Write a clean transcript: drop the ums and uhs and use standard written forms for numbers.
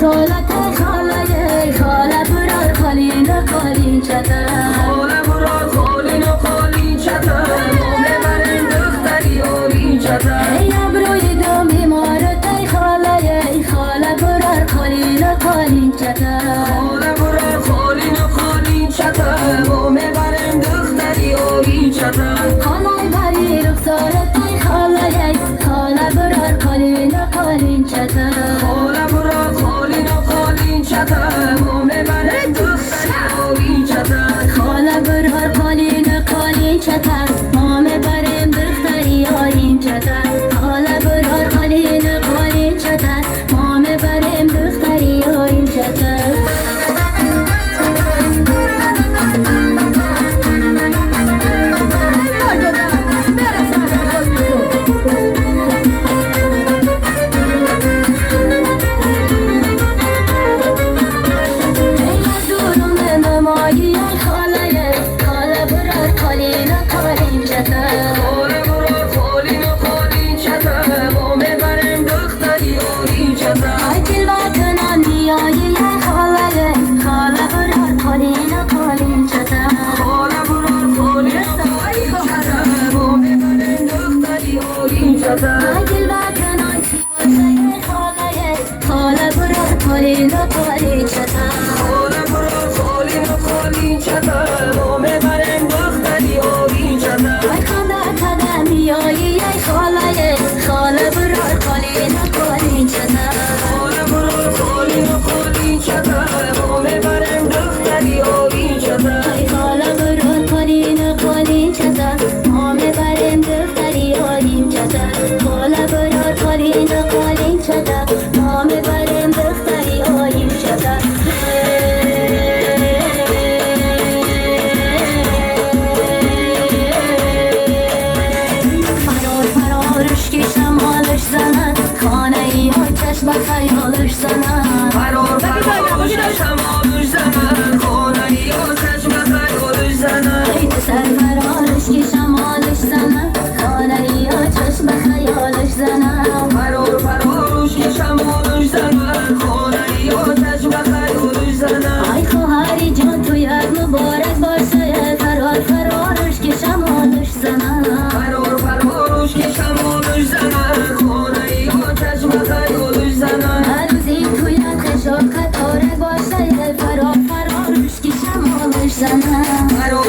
رسالت خاله خاله برار خالین خالین چته خاله برار خالین و خالین چته ما میبریم دختری آلین چته ای ابروی دو بیمارت ای خاله برار خالین خالین چته خاله برار خالین و خالین چته ما میبریم دختری آلین چته خاله بری رخسارت ای خاله برار خالین خالین چته خاله برار خالین و خالین چته ما میبریم دختری آلین چته خاله برار خالین خالین چته ما میبریم دختری آلین چته خاله برار خالین خالین چته ما میبریم دختری آلین چته چته خاله برار خالین خالین چته خاله برار خالین و خالین چته ما میبریم دختری آلین چته ای خاله میایی ای خاله برار خالین خالین چته خاله برار خالین و خالین چته ما میبریم دختری آلین چته ای خاله برار خالین خالین چته ما میبریم دختری آلین چته خاله برار خالین خالین چته ما میبریم دختری آلین چته فرارش که شمالش زند خانه ای ها چشم خیالش زند فرار فرارش شمال